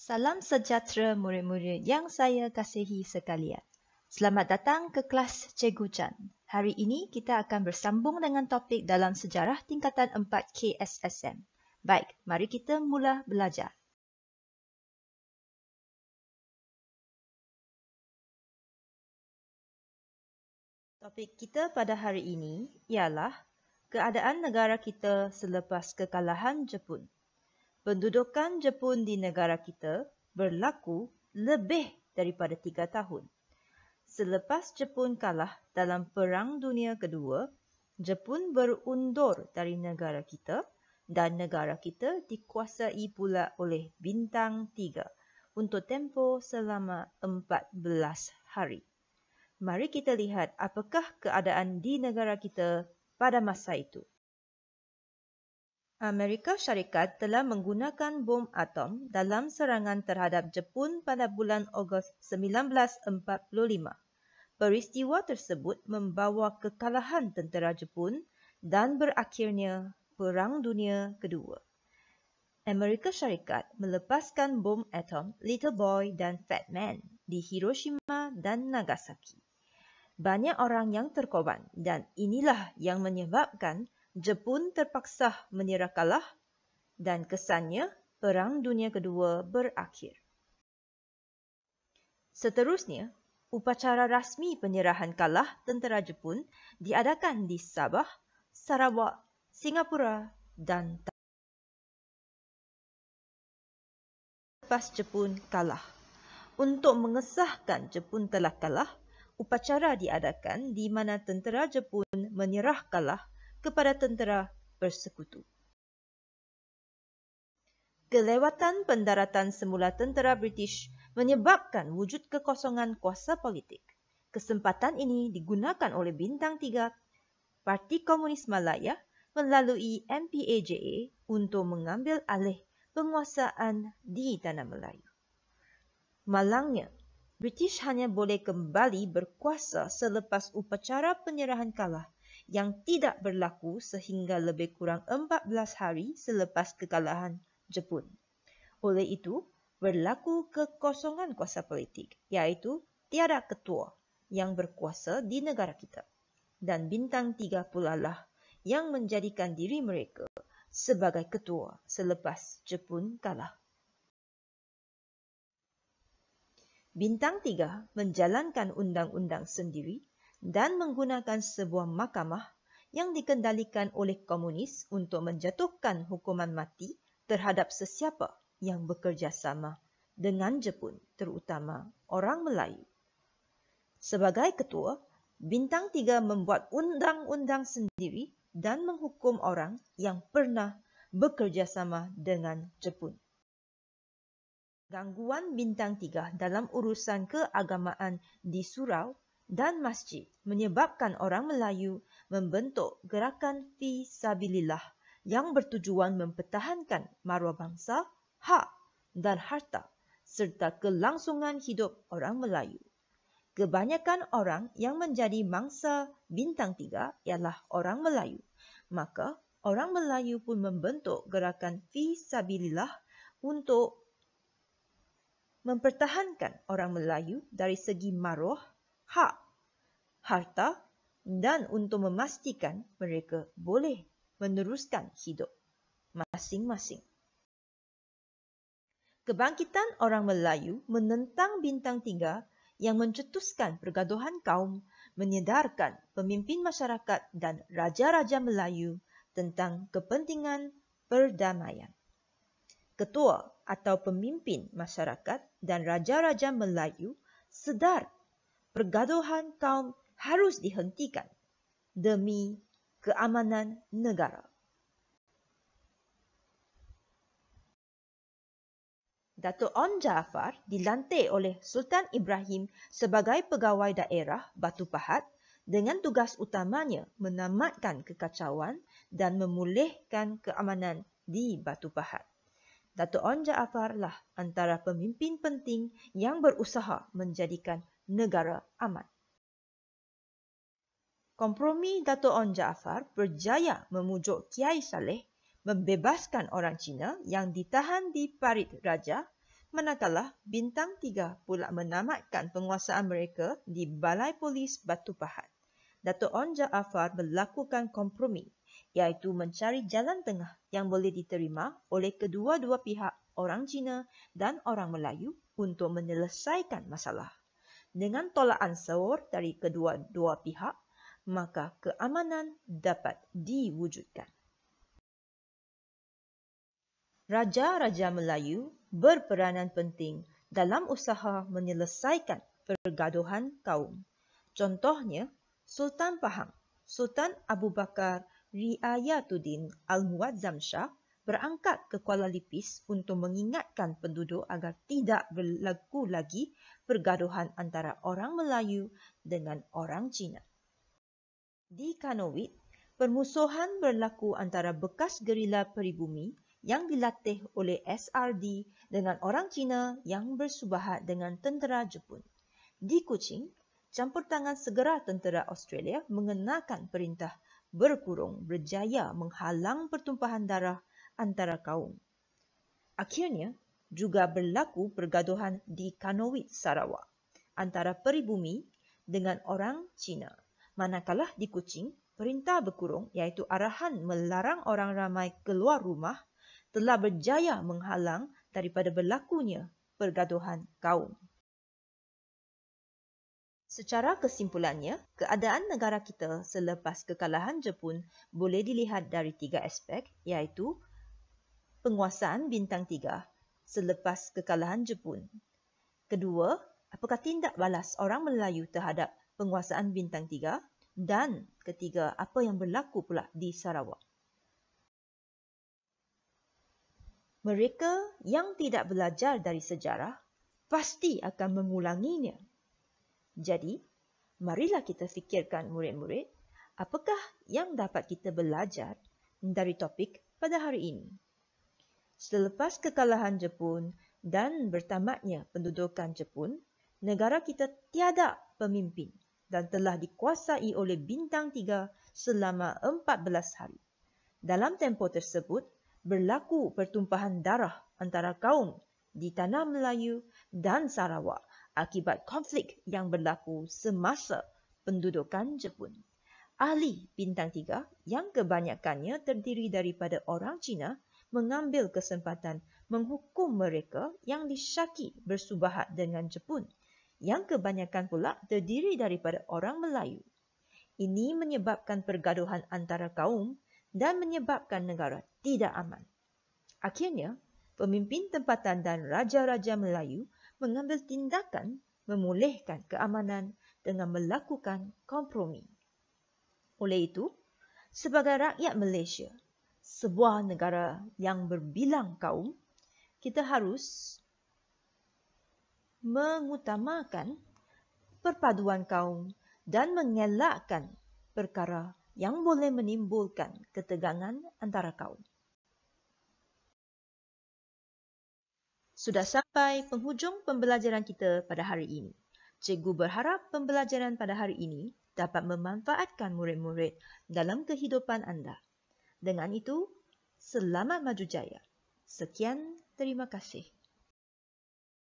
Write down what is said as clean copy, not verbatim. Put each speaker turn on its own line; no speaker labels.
Salam sejahtera murid-murid yang saya kasihi sekalian. Selamat datang ke kelas Cikgu Chan. Hari ini kita akan bersambung dengan topik dalam sejarah tingkatan 4 KSSM. Baik, mari kita mula belajar. Topik kita pada hari ini ialah keadaan negara kita selepas kekalahan Jepun. Pendudukan Jepun di negara kita berlaku lebih daripada 3 tahun. Selepas Jepun kalah dalam Perang Dunia Kedua, Jepun berundur dari negara kita dan negara kita dikuasai pula oleh Bintang 3 untuk tempoh selama 14 hari. Mari kita lihat apakah keadaan di negara kita pada masa itu. Amerika Syarikat telah menggunakan bom atom dalam serangan terhadap Jepun pada bulan Ogos 1945. Peristiwa tersebut membawa kekalahan tentera Jepun dan berakhirnya Perang Dunia Kedua. Amerika Syarikat melepaskan bom atom Little Boy dan Fat Man di Hiroshima dan Nagasaki. Banyak orang yang terkorban dan inilah yang menyebabkan Jepun terpaksa menyerah kalah dan kesannya Perang Dunia Kedua berakhir. Seterusnya, upacara rasmi penyerahan kalah tentera Jepun diadakan di Sabah, Sarawak, Singapura dan lepas Jepun kalah. Untuk mengesahkan Jepun telah kalah, upacara diadakan di mana tentera Jepun menyerah kalah kepada tentera persekutu. Kelewatan pendaratan semula tentera British menyebabkan wujud kekosongan kuasa politik. Kesempatan ini digunakan oleh Bintang 3, Parti Komunis Malaya melalui MPAJA untuk mengambil alih penguasaan di Tanah Melayu. Malangnya, British hanya boleh kembali berkuasa selepas upacara penyerahan kalah yang tidak berlaku sehingga lebih kurang 14 hari selepas kekalahan Jepun. Oleh itu, berlaku kekosongan kuasa politik, iaitu tiada ketua yang berkuasa di negara kita. Dan Bintang 3 pula lah yang menjadikan diri mereka sebagai ketua selepas Jepun kalah. Bintang 3 menjalankan undang-undang sendiri dan menggunakan sebuah mahkamah yang dikendalikan oleh komunis untuk menjatuhkan hukuman mati terhadap sesiapa yang bekerjasama dengan Jepun, terutama orang Melayu. Sebagai ketua, Bintang 3 membuat undang-undang sendiri dan menghukum orang yang pernah bekerjasama dengan Jepun. Gangguan Bintang 3 dalam urusan keagamaan di surau dan masjid menyebabkan orang Melayu membentuk gerakan Fi Sabilillah yang bertujuan mempertahankan maruah bangsa, hak dan harta serta kelangsungan hidup orang Melayu. Kebanyakan orang yang menjadi mangsa Bintang 3 ialah orang Melayu. Maka orang Melayu pun membentuk gerakan Fi Sabilillah untuk mempertahankan orang Melayu dari segi maruah, hak, harta dan untuk memastikan mereka boleh meneruskan hidup masing-masing. Kebangkitan orang Melayu menentang Bintang 3 yang mencetuskan pergaduhan kaum menyedarkan pemimpin masyarakat dan raja-raja Melayu tentang kepentingan perdamaian. Ketua atau pemimpin masyarakat dan raja-raja Melayu sedar pergaduhan kaum harus dihentikan demi keamanan negara. Datuk On Jaafar dilantik oleh Sultan Ibrahim sebagai pegawai daerah Batu Pahat dengan tugas utamanya menamatkan kekacauan dan memulihkan keamanan di Batu Pahat. Datuk On Jaafar lah antara pemimpin penting yang berusaha menjadikan negara aman. Kompromi Datuk On Jaafar berjaya memujuk Kiai Saleh membebaskan orang Cina yang ditahan di Parit Raja manakala Bintang 3 pula menamatkan penguasaan mereka di Balai Polis Batu Pahat. Dato' On Jaafar melakukan kompromi, iaitu mencari jalan tengah yang boleh diterima oleh kedua-dua pihak, orang Cina dan orang Melayu, untuk menyelesaikan masalah. Dengan tolak ansur dari kedua-dua pihak, maka keamanan dapat diwujudkan. Raja-raja Melayu berperanan penting dalam usaha menyelesaikan pergaduhan kaum. Contohnya, Sultan Pahang, Sultan Abu Bakar Riayatuddin Al-Muazzam Shah berangkat ke Kuala Lipis untuk mengingatkan penduduk agar tidak berlaku lagi pergaduhan antara orang Melayu dengan orang Cina. Di Kanowit, permusuhan berlaku antara bekas gerila peribumi yang dilatih oleh SRD dengan orang Cina yang bersubahat dengan tentera Jepun. Di Kuching, campur tangan segera tentera Australia mengenakan perintah berkurung berjaya menghalang pertumpahan darah antara kaum. Akhirnya, juga berlaku pergaduhan di Kanowit, Sarawak antara peribumi dengan orang Cina. Manakala di Kuching, perintah berkurung iaitu arahan melarang orang ramai keluar rumah telah berjaya menghalang daripada berlakunya pergaduhan kaum. Secara kesimpulannya, keadaan negara kita selepas kekalahan Jepun boleh dilihat dari 3 aspek, iaitu penguasaan Bintang 3 selepas kekalahan Jepun. Kedua, apakah tindak balas orang Melayu terhadap penguasaan Bintang 3? Dan ketiga, apa yang berlaku pula di Sarawak? Mereka yang tidak belajar dari sejarah pasti akan mengulanginya. Jadi, marilah kita fikirkan murid-murid, apakah yang dapat kita belajar dari topik pada hari ini. Selepas kekalahan Jepun dan bertamatnya pendudukan Jepun, negara kita tiada pemimpin dan telah dikuasai oleh Bintang 3 selama 14 hari. Dalam tempoh tersebut, berlaku pertumpahan darah antara kaum di Tanah Melayu dan Sarawak akibat konflik yang berlaku semasa pendudukan Jepun. Ahli Bintang 3 yang kebanyakannya terdiri daripada orang Cina mengambil kesempatan menghukum mereka yang disyaki bersubahat dengan Jepun, yang kebanyakan pula terdiri daripada orang Melayu. Ini menyebabkan pergaduhan antara kaum dan menyebabkan negara tidak aman. Akhirnya, pemimpin tempatan dan raja-raja Melayu mengambil tindakan memulihkan keamanan dengan melakukan kompromi. Oleh itu, sebagai rakyat Malaysia, sebuah negara yang berbilang kaum, kita harus mengutamakan perpaduan kaum dan mengelakkan perkara yang boleh menimbulkan ketegangan antara kaum. Sudah sampai penghujung pembelajaran kita pada hari ini. Cikgu berharap pembelajaran pada hari ini dapat memanfaatkan murid-murid dalam kehidupan anda. Dengan itu, selamat maju jaya. Sekian, terima kasih.